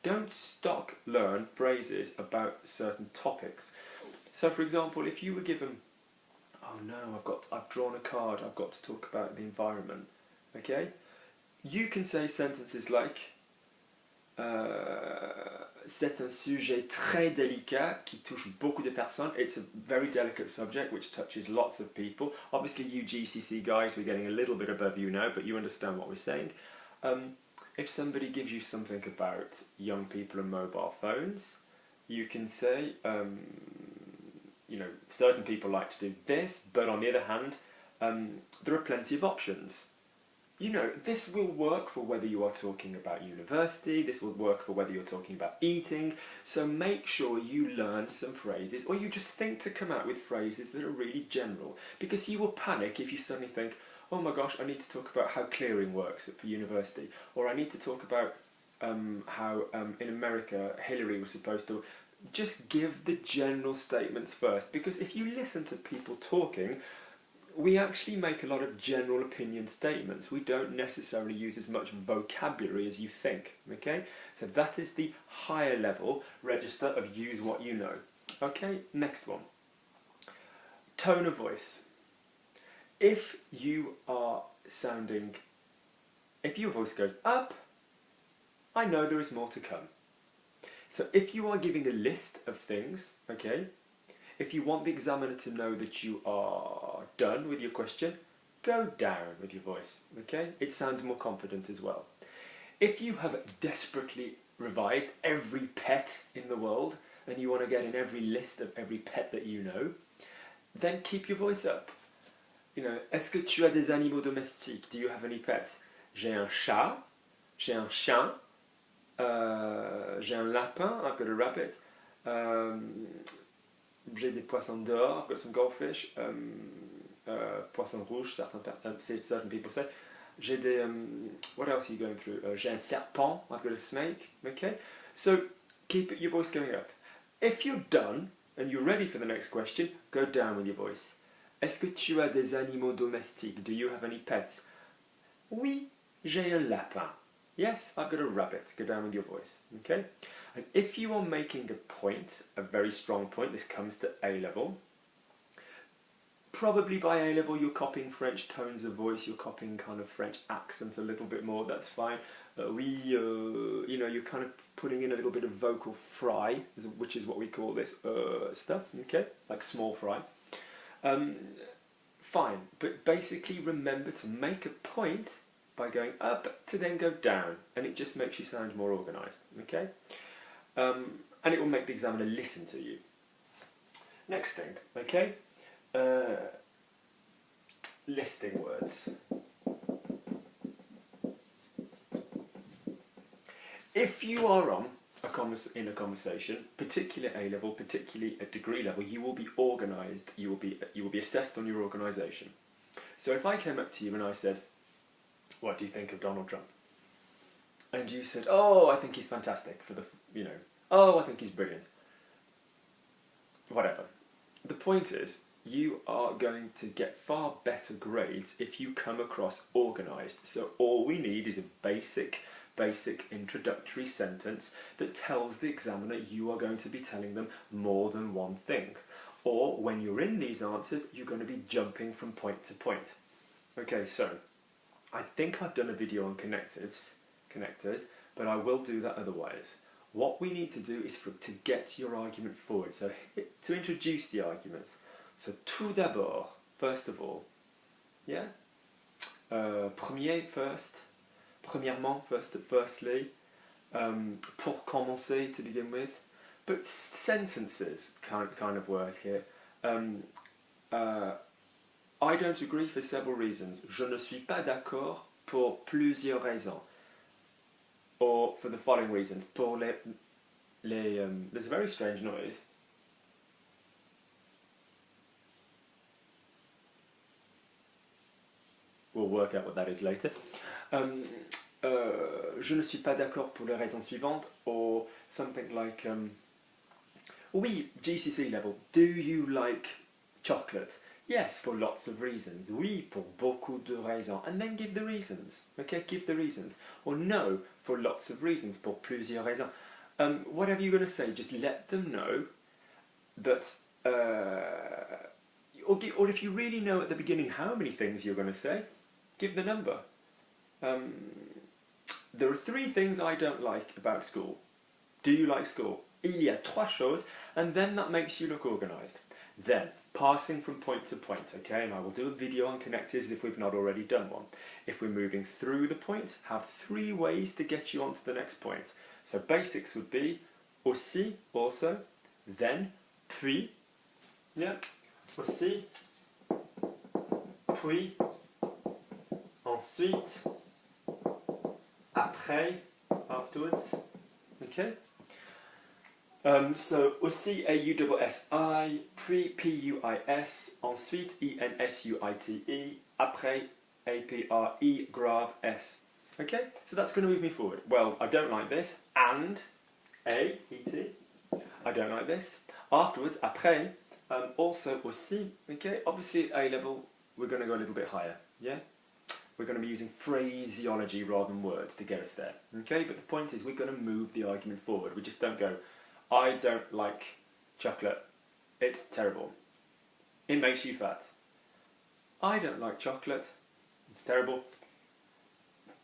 don't stock learn phrases about certain topics. So for example, if you were given, oh no, I've drawn a card, I've got to talk about the environment, okay? You can say sentences like c'est un sujet très délicat qui touche beaucoup de personnes. It's a very delicate subject which touches lots of people. Obviously you GCC guys, we're getting a little bit above you now, but you understand what we're saying. If somebody gives you something about young people and mobile phones, you can say, you know, certain people like to do this, but on the other hand, there are plenty of options. You know, this will work for whether you are talking about university, this will work for whether you're talking about eating, so make sure you learn some phrases, or you just think to come out with phrases that are really general, because you will panic if you suddenly think, oh my gosh, I need to talk about how clearing works for university, or I need to talk about how in America Hillary was supposed to. Just give the general statements first, because if you listen to people talking, we actually make a lot of general opinion statements. We don't necessarily use as much vocabulary as you think, okay? So that is the higher level register of use what you know. Okay, next one. Tone of voice. If you are sounding, if your voice goes up, I know there is more to come. So if you are giving a list of things, okay, if you want the examiner to know that you are done with your question, go down with your voice, okay? It sounds more confident as well. If you have desperately revised every pet in the world and you want to get in every list of every pet that you know, then keep your voice up. You know, est-ce que tu as des animaux domestiques? Do you have any pets? J'ai un chat, j'ai un chien, j'ai un lapin, I've got a rabbit, j'ai des poissons dehors, I've got some goldfish, poissons rouges, certain people say. J'ai des, what else are you going through? J'ai un serpent, I've got a snake, okay? So keep your voice going up. If you're done and you're ready for the next question, go down with your voice. Est-ce que tu as des animaux domestiques? Do you have any pets? Oui, j'ai un lapin. Yes, I've got a rabbit. Go down with your voice, okay? And if you are making a point, a very strong point, this comes to A level, probably by A level you're copying French tones of voice, you're copying kind of French accents a little bit more, that's fine. You know, you're kind of putting in a little bit of vocal fry, which is what we call this stuff, okay? Like small fry. Fine, but basically remember to make a point by going up to then go down, and it just makes you sound more organised, okay? And it will make the examiner listen to you. Next thing, okay? Listing words. If you are on in a conversation, particularly at A level, particularly at degree level, you will be organised. You will be assessed on your organisation. So if I came up to you and I said, "What do you think of Donald Trump?" And you said, "Oh, I think he's fantastic for the, you know, oh, I think he's brilliant." Whatever. The point is, you are going to get far better grades if you come across organised. So all we need is a basic introductory sentence that tells the examiner you are going to be telling them more than one thing. Or when you're in these answers, you're going to be jumping from point to point. Okay, so I think I've done a video on connectors, but I will do that otherwise. What we need to do is to get your argument forward, so to introduce the argument. So tout d'abord, first of all, yeah? Premièrement, firstly, pour commencer, to begin with. But sentences kind of work here. I don't agree for several reasons. Je ne suis pas d'accord pour plusieurs raisons. Or for the following reasons. Pour there's a very strange noise. We'll work out what that is later. Je ne suis pas d'accord pour les raisons suivantes. Or something like, oui, GCC level, do you like chocolate? Yes, for lots of reasons. Oui, pour beaucoup de raisons. And then give the reasons. Okay, give the reasons. Or no, for lots of reasons, pour plusieurs raisons. whatever you're going to say, just let them know that, or if you really know at the beginning how many things you're going to say, give the number. There are 3 things I don't like about school. Do you like school? Il y a 3 choses, and then that makes you look organised. Then, passing from point to point, okay, and I will do a video on connectives if we've not already done one. If we're moving through the point, have 3 ways to get you onto the next point. So basics would be aussi, also, then, puis, yeah, aussi, puis, ensuite, après, afterwards, okay? So aussi, A-U-S-S-I, puis, P-U-I-S, ensuite, I-N-S-U-I-T-E, après, A-P-R-E, grave, S. Okay, so that's going to move me forward. Well, I don't like this, and, A, E-T, I don't like this. Afterwards, après, also, aussi, okay, obviously at A level, we're going to go a little bit higher, yeah? We're going to be using phraseology rather than words to get us there, okay? But the point is, we're going to move the argument forward. We just don't go, I don't like chocolate, it's terrible. It makes you fat. I don't like chocolate, it's terrible.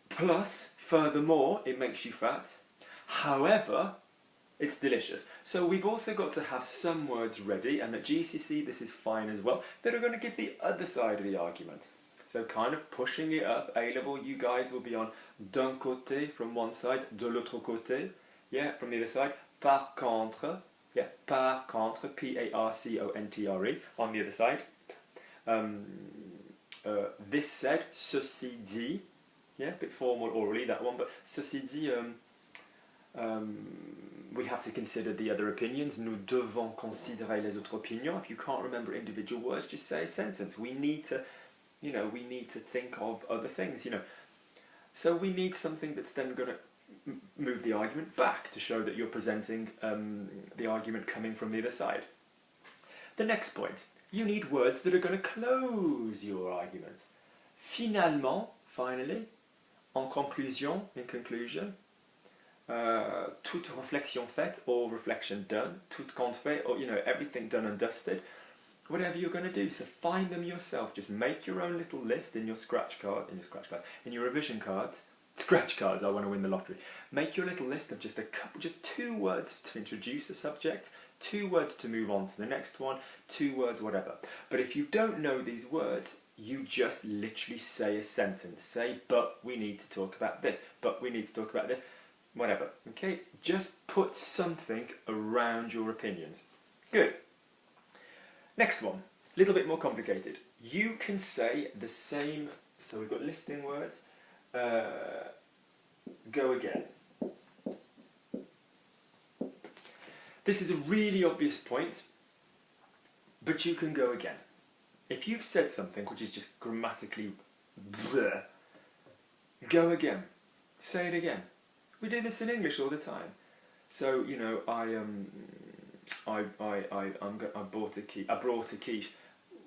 Plus, furthermore, it makes you fat. However, it's delicious. So we've also got to have some words ready, and at GCC this is fine as well, that are going to give the other side of the argument. So kind of pushing it up. A level, you guys will be on d'un côté from one side, de l'autre côté, yeah, from the other side. Par contre, yeah, par contre, P-A-R-C-O-N-T-R-E, on the other side. This said, ceci dit, yeah, a bit formal orally that one, but ceci dit, we have to consider the other opinions. Nous devons considérer les autres opinions. If you can't remember individual words, just say a sentence. We need to, you know, we need to think of other things, you know. So we need something that's then going to move the argument back to show that you're presenting the argument coming from the other side. The next point, you need words that are going to close your argument. Finalement, finally, en conclusion, in conclusion, toute réflexion faite or reflection done, tout compte fait, or, you know, everything done and dusted, whatever you're going to do. So find them yourself. Just make your own little list in your in your revision cards. Scratch cards, I want to win the lottery. Make your little list of just a couple, just 2 words to introduce the subject, 2 words to move on to the next one, 2 words, whatever. But if you don't know these words, you just literally say a sentence. Say, but we need to talk about this, but we need to talk about this, whatever, okay? Just put something around your opinions. Good. Next one, a little bit more complicated. You can say the same, so we've got listing words, go again. This is a really obvious point, but you can go again. If you've said something which is just grammatically bleh, go again. Say it again. We do this in English all the time. So, you know, I bought a quiche. I brought a quiche.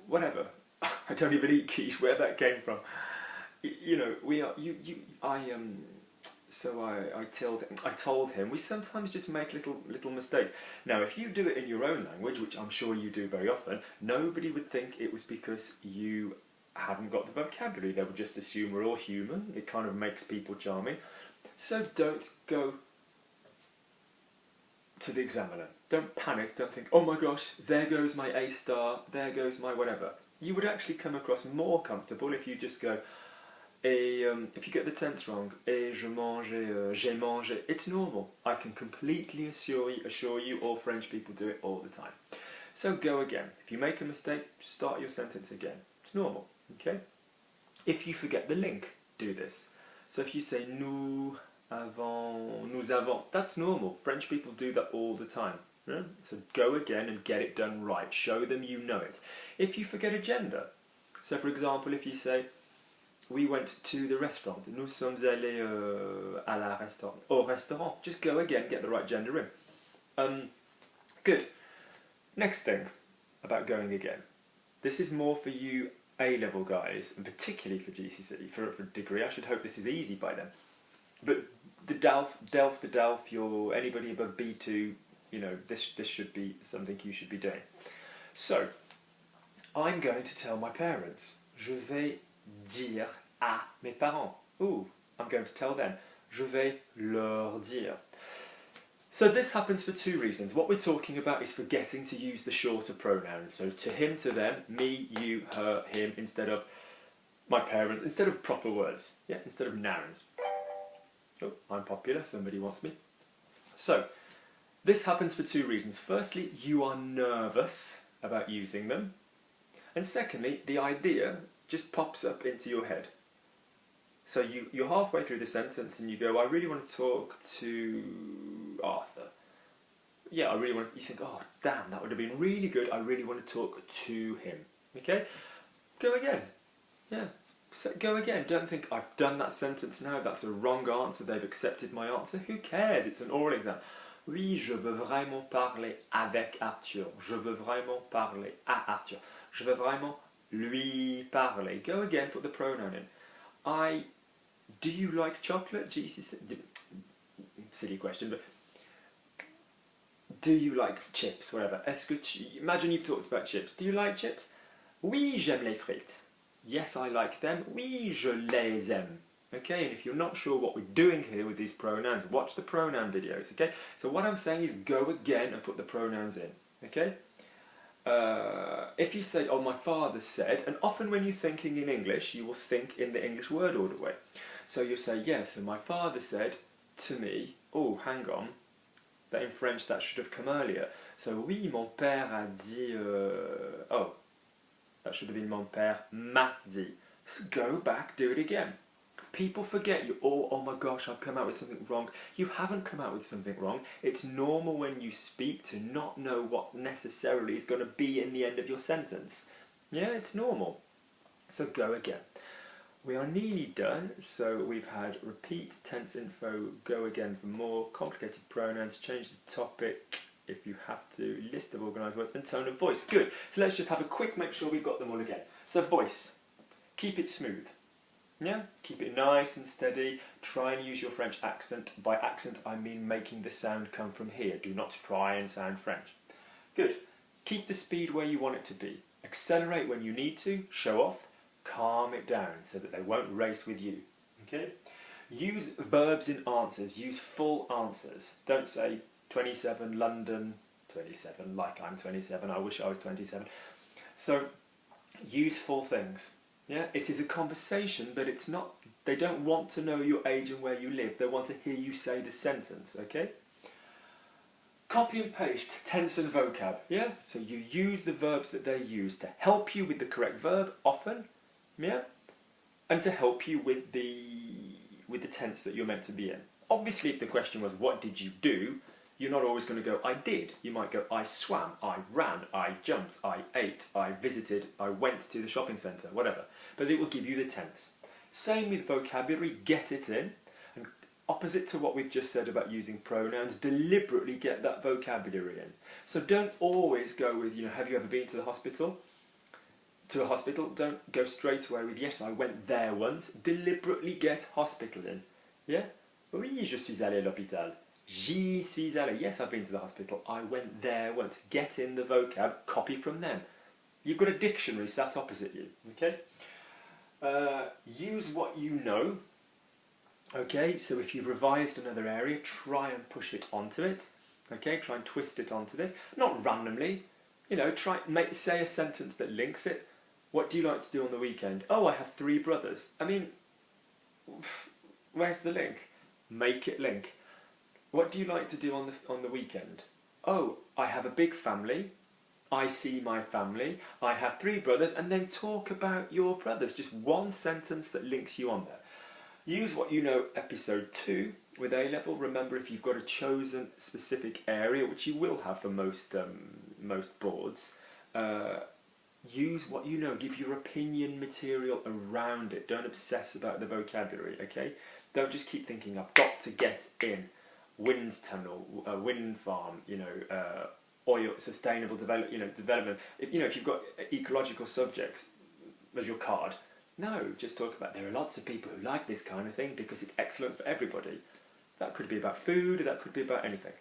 Whatever. I don't even eat quiche. Where that came from. You know, so I told him, we sometimes just make little mistakes. Now, if you do it in your own language, which I'm sure you do very often, nobody would think it was because you hadn't got the vocabulary. They would just assume we're all human. It kind of makes people charming. So don't go to the examiner. Don't panic. Don't think, oh my gosh, there goes my A star, there goes my whatever. You would actually come across more comfortable if you just go, if you get the tense wrong, et je mangeais, j'ai mangé, it's normal. I can completely assure you, all French people do it all the time. So go again. If you make a mistake, start your sentence again. It's normal, okay? If you forget the link, do this. So if you say nous avons, that's normal. French people do that all the time. Yeah? So go again and get it done right. Show them you know it. If you forget a gender, so for example, if you say, we went to the restaurant, nous sommes allés à la restaurant, au restaurant, just go again, get the right gender in. Good. Next thing about going again. This is more for you A-level guys, and particularly for GCSE, for degree. I should hope this is easy by then. But the Delft, you're anybody above B2, you know, this should be something you should be doing. So, I'm going to tell my parents. Je vais dire à mes parents. Ooh, I'm going to tell them. Je vais leur dire. So this happens for two reasons. What we're talking about is forgetting to use the shorter pronouns. So to him, to them, me, you, her, him, instead of my parents, instead of proper words. Yeah, instead of nouns. Oh, I'm popular, somebody wants me. So, this happens for two reasons. Firstly, you are nervous about using them. And secondly, the idea just pops up into your head. So you're halfway through the sentence and you go, I really want to talk to Arthur. Yeah, you think, oh damn, that would have been really good. I really want to talk to him. Okay? Go again. Yeah. So go again. Don't think, I've done that sentence now, that's a wrong answer, they've accepted my answer. Who cares? It's an oral exam. Oui, je veux vraiment parler avec Arthur. Je veux vraiment parler à Arthur. Je veux vraiment lui parler. Go again, put the pronoun in. Do you like chocolate? Silly question, but do you like chips? Whatever. Imagine you've talked about chips. Do you like chips? Oui, j'aime les frites. Yes, I like them. Oui, je les aime. Okay, and if you're not sure what we're doing here with these pronouns, watch the pronoun videos, okay? So what I'm saying is go again and put the pronouns in, okay? If you say, oh, my father said, and often when you're thinking in English, you will think in the English word order way. So you'll say, yes, and my father said to me, oh, hang on, but in French that should have come earlier. So, oui, mon père a dit, oh, that should have been mon père m'a dit. So go back, do it again. People forget oh my gosh, I've come out with something wrong. You haven't come out with something wrong. It's normal when you speak to not know what necessarily is going to be in the end of your sentence. Yeah, it's normal. So go again. We are nearly done, so we've had repeat, tense info, go again for more, complicated pronouns, change the topic if you have to, list of organised words, and tone of voice. Good. So let's just have a quick make sure we've got them all again. So voice, keep it smooth. Yeah, keep it nice and steady. Try and use your French accent. By accent, I mean making the sound come from here. Do not try and sound French. Good. Keep the speed where you want it to be. Accelerate when you need to. Show off. Calm it down so that they won't race with you. Okay? Use verbs in answers. Use full answers. Don't say 27 London, 27 like I'm 27. I wish I was 27. So use full things. Yeah, it is a conversation, but it's not. They don't want to know your age and where you live. They want to hear you say the sentence. Okay. Copy and paste tense and vocab. Yeah. So you use the verbs that they use to help you with the correct verb often. Yeah, and to help you with the tense that you're meant to be in. Obviously, if the question was, what did you do? You're not always going to go, I did. You might go, I swam, I ran, I jumped, I ate, I visited, I went to the shopping centre, whatever. But it will give you the tense. Same with vocabulary, get it in. And opposite to what we've just said about using pronouns, deliberately get that vocabulary in. So don't always go with, have you ever been to the hospital? To a hospital, don't go straight away with, yes, I went there once. Deliberately get hospital in. Yeah? Oui, je suis allé à l'hôpital. J'y suis allé. Yes, I've been to the hospital. I went there once. Get in the vocab, copy from them. You've got a dictionary sat opposite you. Okay? Use what you know. Okay, so if you've revised another area, try and push it onto it. Okay, try and twist it onto this. Not randomly. Say a sentence that links it. What do you like to do on the weekend? Oh, I have 3 brothers. I mean, where's the link? Make it link. What do you like to do on the weekend? Oh, I have a big family. I see my family. I have 3 brothers, and then talk about your brothers. Just one sentence that links you on there. Use what you know, episode 2 with A-level. Remember, if you've got a chosen specific area, which you will have for most boards, use what you know. Give your opinion material around it. Don't obsess about the vocabulary. Okay? Don't just keep thinking, I've got to get in. Wind tunnel, wind farm, oil, sustainable development. If you've got ecological subjects as your card, no, just talk about there are lots of people who like this kind of thing because it's excellent for everybody. That could be about food, that could be about anything.